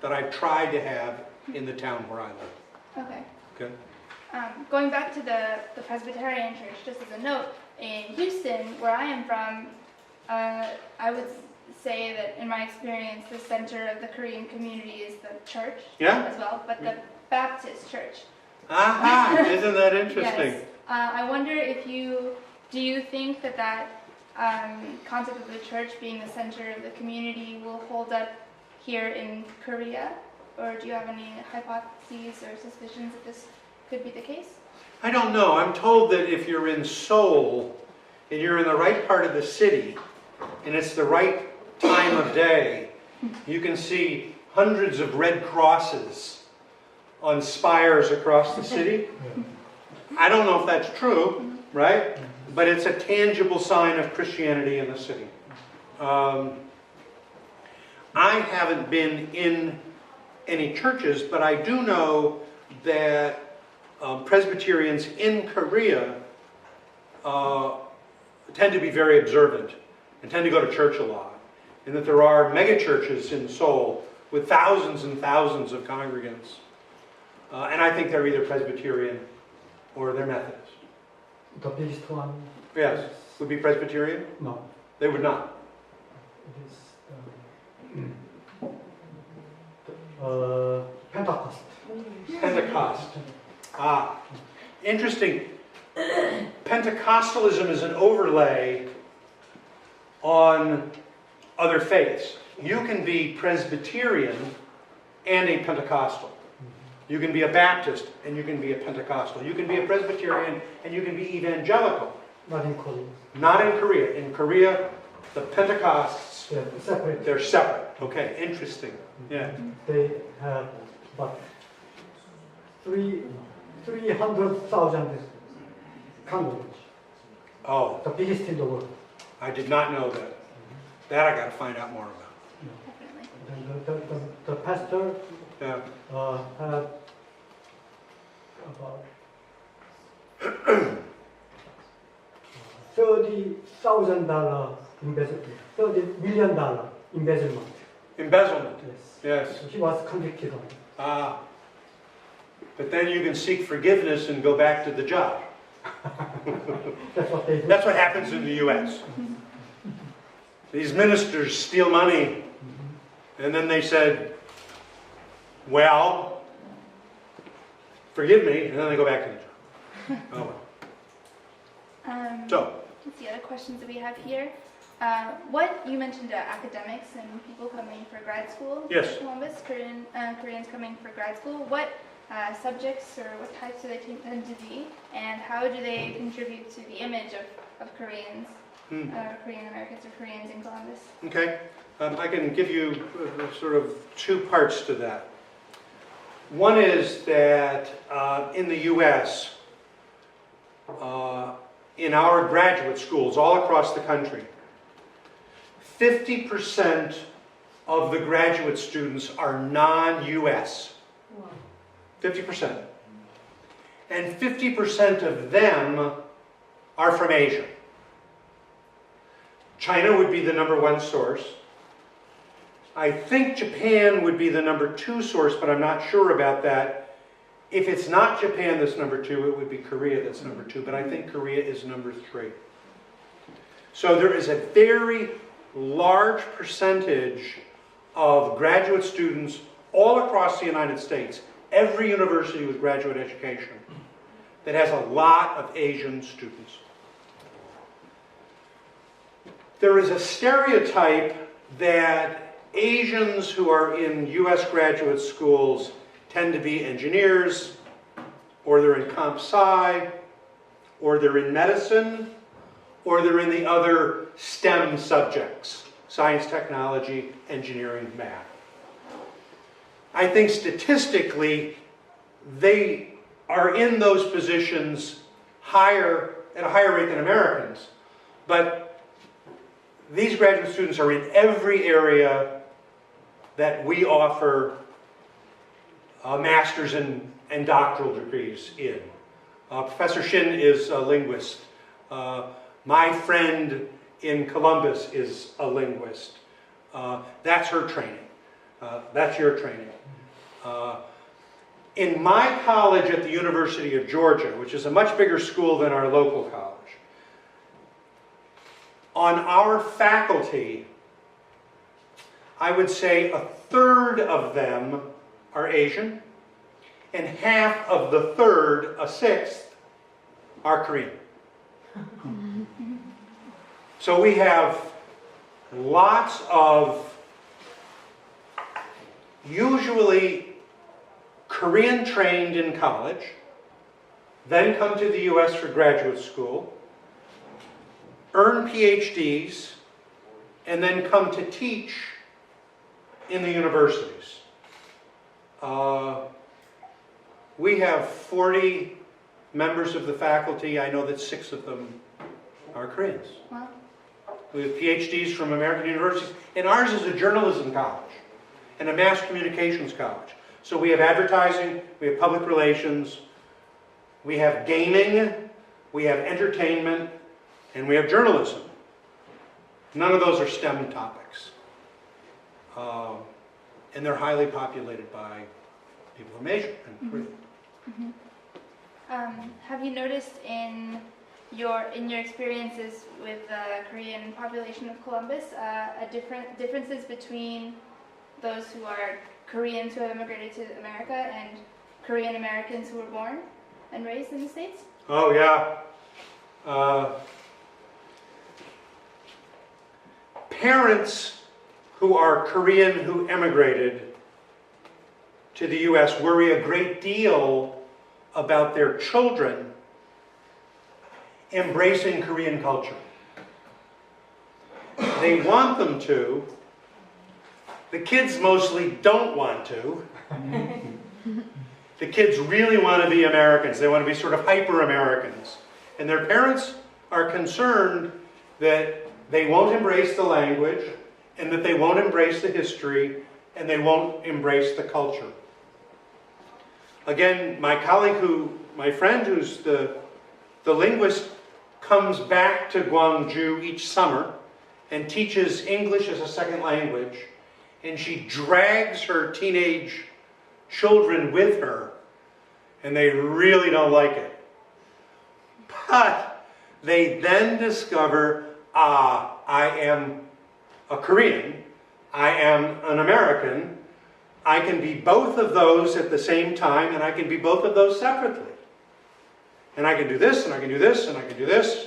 that I've tried to have in the town where I live. Okay. Okay. Going back to the Presbyterian Church, just as a note, in Houston, where I am from, I would say that in my experience, the center of the Korean community is the church as well, but the Baptist church. Aha! Isn't that interesting? Yes. I wonder if do you think that concept of the church being the center of the community will hold up here in Korea? Or do you have any hypotheses or suspicions that this could be the case? I don't know. I'm told that if you're in Seoul and you're in the right part of the city and it's the right time of day, you can see hundreds of red crosses on spires across the city. I don't know if that's true, right? But it's a tangible sign of Christianity in the city. I haven't been in any churches, but I do know that Presbyterians in Korea tend to be very observant and tend to go to church a lot. And that there are mega churches in Seoul with thousands and thousands of congregants. And I think they're either Presbyterian or they're Methodist. The biggest one? Yes. Would be Presbyterian? No. They would not. It is Pentecost. Pentecost. Ah, interesting. Pentecostalism is an overlay on other faiths. You can be Presbyterian and a Pentecostal. You can be a Baptist and you can be a Pentecostal. You can be a Presbyterian and you can be evangelical. Not in Korea. Not in Korea. In Korea, the Pentecosts, separate. they're separate. Okay, interesting. Yeah. They have about 300,000 congregants. Oh, The biggest in the world. I did not know that. That I got to find out more about. Definitely. The pastor Yeah. had about $30,000 embezzlement, $30 million embezzlement. Embezzlement. Yes. Yes. So he was convicted on it. But then you can seek forgiveness and go back to the job. That's what they do. That's what happens in the U.S. These ministers steal money, and then they said, well, forgive me, and then they go back to the job. Oh well. So, Let's see, other questions that we have here. You mentioned academics and people coming for grad school Yes. in Columbus, Koreans coming for grad school. What subjects or what types do they tend to be, and how do they contribute to the image of Koreans, Korean Americans or Koreans in Columbus? okay. I can give you sort of two parts to that. One is that in the U.S., in our graduate schools all across the country, 50% of the graduate students are non-U.S. 50%. And 50% of them are from Asia. China would be the #1 source. I think Japan would be the #2 source, but I'm not sure about that. If it's not Japan that's #2, it would be Korea that's #2, but I think Korea is #3. So there is a very large percentage of graduate students all across the United States, every university with graduate education, that has a lot of Asian students. There is a stereotype that Asians who are in U.S. graduate schools tend to be engineers, or they're in comp sci, or they're in medicine, or they're in the other STEM subjects, science, technology, engineering, math. I think statistically, they are in those positions at a higher rate than Americans. But these graduate students are in every area that we offer master's and doctoral degrees in. Professor Shin is a linguist. My friend in Columbus is a linguist. That's her training. That's your training. In my college at the University of Georgia, which is a much bigger school than our local college, on our faculty, I would say a third of them are Asian, and half of the third, a sixth, are Korean. So we have lots of usually Korean trained in college, then come to the US for graduate school, earn PhDs, and then come to teach in the universities. We have 40 members of the faculty. I know that 6 of them are Koreans. Wow. We have PhDs from American universities, and ours is a journalism college and a mass communications college. So we have advertising, we have public relations, we have gaming, we have entertainment, and we have journalism. None of those are STEM topics. And they're highly populated by people from Asia and Korea. Have you noticed in your experiences with the Korean population of Columbus differences between those who are Koreans who have immigrated to America and Korean Americans who were born and raised in the States? Oh yeah. Parents who are Korean who emigrated to the US worry a great deal about their children embracing Korean culture. They want them to. The kids mostly don't want to. The kids really want to be Americans. They want to be sort of hyper-Americans. And their parents are concerned that they won't embrace the language, and that they won't embrace the history, and they won't embrace the culture. Again, my friend who's the linguist, comes back to Gwangju each summer and teaches English as a second language, and she drags her teenage children with her, and they really don't like it. But they then discover, I am a Korean, I am an American, I can be both of those at the same time, and I can be both of those separately. And I can do this, and I can do this, and I can do this.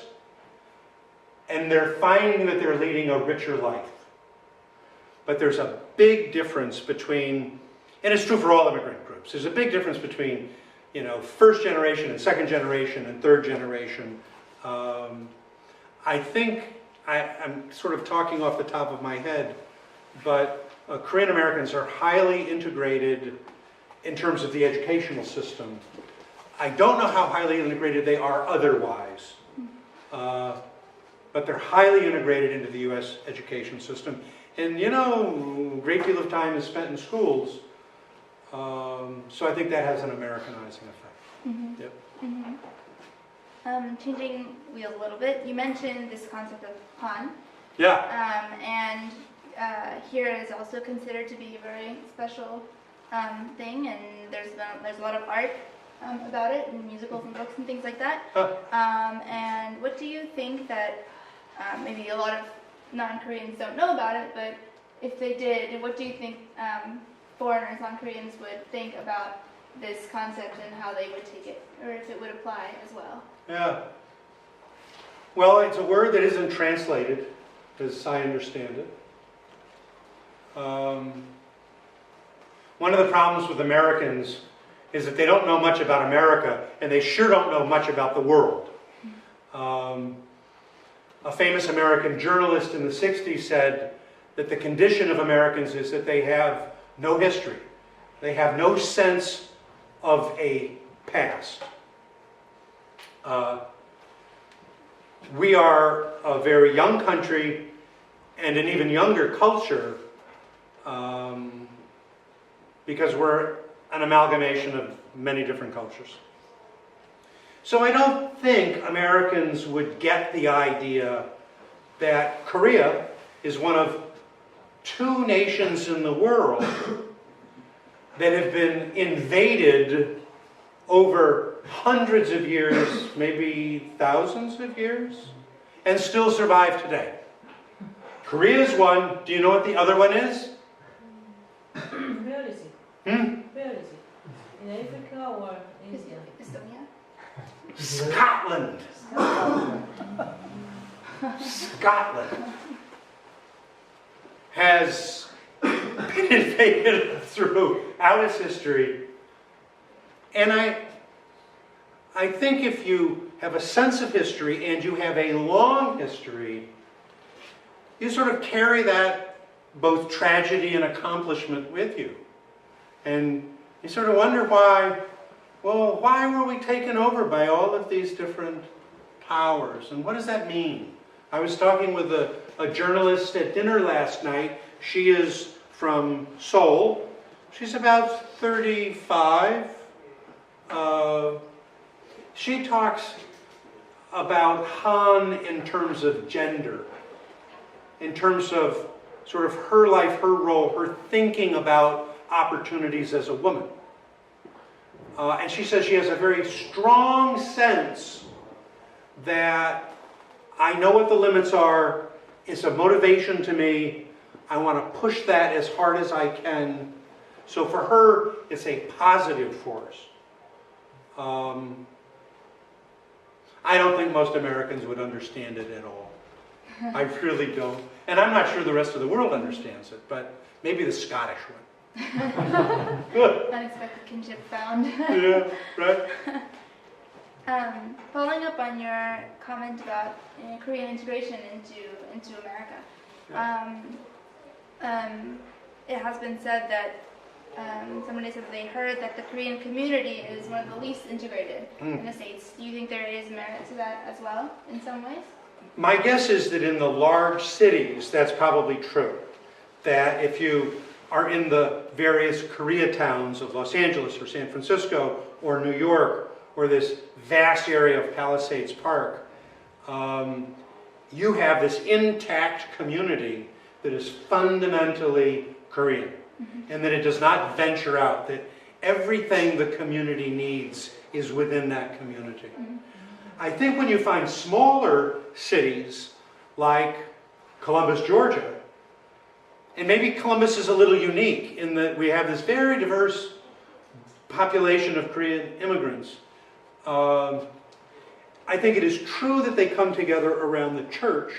And they're finding that they're leading a richer life. But there's a big difference between, and it's true for all immigrant groups, there's a big difference between, first generation and second generation and third generation. I think, I'm sort of talking off the top of my head, but Korean Americans are highly integrated in terms of the educational system. I don't know how highly integrated they are otherwise, but they're highly integrated into the US education system. And a great deal of time is spent in schools, so I think that has an Americanizing effect. Mm-hmm. Yep. Mm-hmm. Changing wheels a little bit, you mentioned this concept of Han. Yeah. And here it is also considered to be a very special thing, and there's a lot of art about it, and musicals and books and things like that. And what do you think that maybe a lot of non-Koreans don't know about it, but if they did, what do you think foreigners, non-Koreans, would think about this concept and how they would take it, or if it would apply as well? Yeah. Well, it's a word that isn't translated, as I understand it. One of the problems with Americans is that they don't know much about America, and they sure don't know much about the world. A famous American journalist in the 60s said that the condition of Americans is that they have no history. They have no sense of a past. We are a very young country and an even younger culture because we're an amalgamation of many different cultures. So I don't think Americans would get the idea that Korea is one of two nations in the world that have been invaded over hundreds of years, maybe thousands of years, and still survive today. Korea is one. Do you know what the other one is? Where is it? Hmm? Where is it? In Africa or India? Estonia? Scotland. Scotland has been invaded throughout its history. And I think if you have a sense of history and you have a long history, you sort of carry that both tragedy and accomplishment with you. And you sort of wonder why were we taken over by all of these different powers? And what does that mean? I was talking with a journalist at dinner last night. She is from Seoul. She's about 35. She talks about Han in terms of gender, in terms of sort of her life, her role, her thinking about opportunities as a woman. And she says she has a very strong sense that I know what the limits are. It's a motivation to me. I want to push that as hard as I can. So for her, it's a positive force. I don't think most Americans would understand it at all. I really don't. And I'm not sure the rest of the world understands it, but maybe the Scottish one. Good. Unexpected kinship found. Yeah, right? Following up on your comment about Korean integration into America, it has been said that somebody said that they heard that the Korean community is one of the least integrated in the States. Do you think there is merit to that as well, in some ways? My guess is that in the large cities, that's probably true. That if you are in the various Koreatowns of Los Angeles or San Francisco or New York or this vast area of Palisades Park, you have this intact community that is fundamentally Korean. And that it does not venture out, that everything the community needs is within that community. I think when you find smaller cities like Columbus, Georgia, and maybe Columbus is a little unique in that we have this very diverse population of Korean immigrants. I think it is true that they come together around the church,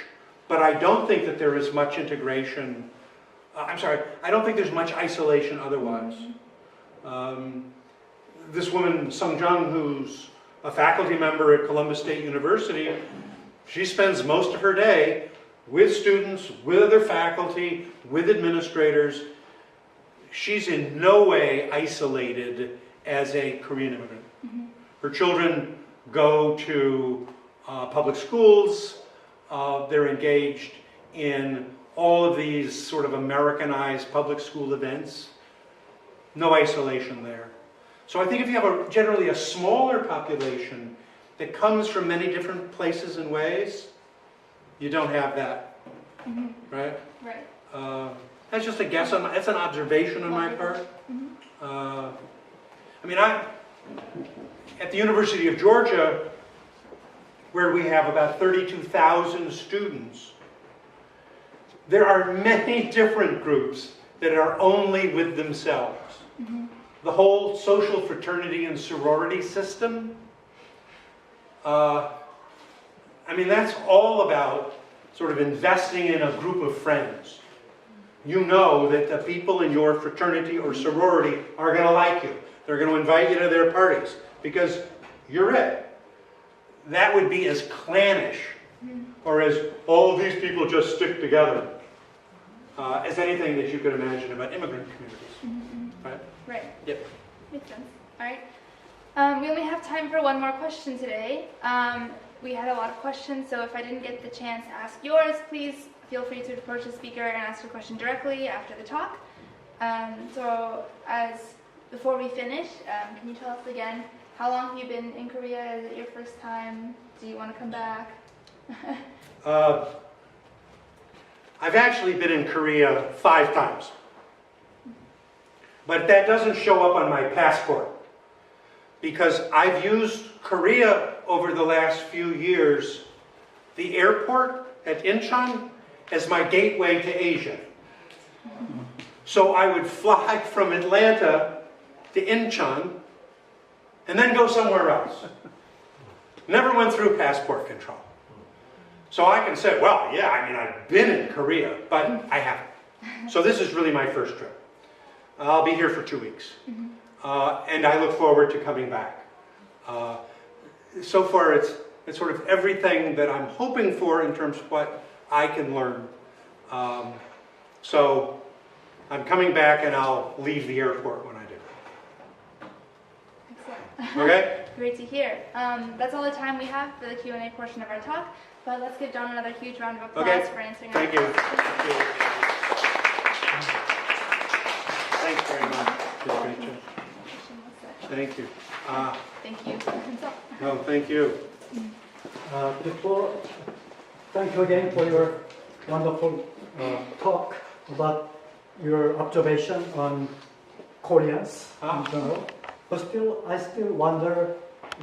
but I don't think that there is much integration. I don't think there's much isolation otherwise. This woman, Sung Jung, who's a faculty member at Columbus State University, she spends most of her day with students, with other faculty, with administrators. She's in no way isolated as a Korean immigrant. Her children go to public schools. They're engaged in all of these sort of Americanized public school events. No isolation there. So I think if you have generally a smaller population that comes from many different places and ways, you don't have that, right? Right. That's just a guess. That's an observation on my part. At the University of Georgia, where we have about 32,000 students, there are many different groups that are only with themselves. The whole social fraternity and sorority system, that's all about sort of investing in a group of friends. You know that the people in your fraternity or sorority are going to like you. They're going to invite you to their parties because you're it. That would be as clannish or as all these people just stick together as anything that you could imagine about immigrant communities. Right? Right. Yep. Makes sense. All right. We only have time for one more question today. We had a lot of questions, so if I didn't get the chance to ask yours, please feel free to approach the speaker and ask your question directly after the talk. Before we finish, can you tell us again, how long have you been in Korea? Is it your first time? Do you want to come back? I've actually been in Korea 5 times. But that doesn't show up on my passport because I've used Korea over the last few years, the airport at Incheon, as my gateway to Asia. So I would fly from Atlanta to Incheon and then go somewhere else. Never went through passport control. So I can say, well, yeah, I mean, I've been in Korea, but I haven't. So this is really my first trip. I'll be here for 2 weeks. And I look forward to coming back. So far, it's sort of everything that I'm hoping for in terms of what I can learn. So I'm coming back and I'll leave the airport when I do. Excellent. Okay? Great to hear. That's all the time we have for the Q&A portion of our talk, but let's give John another huge round of applause Okay. for answering our Thank you. questions. Thanks very much. You did a great job. Thank you. Thank you. No, thank you. Before, thank you again for your wonderful talk about your observation on Koreans in general. But still, I still wonder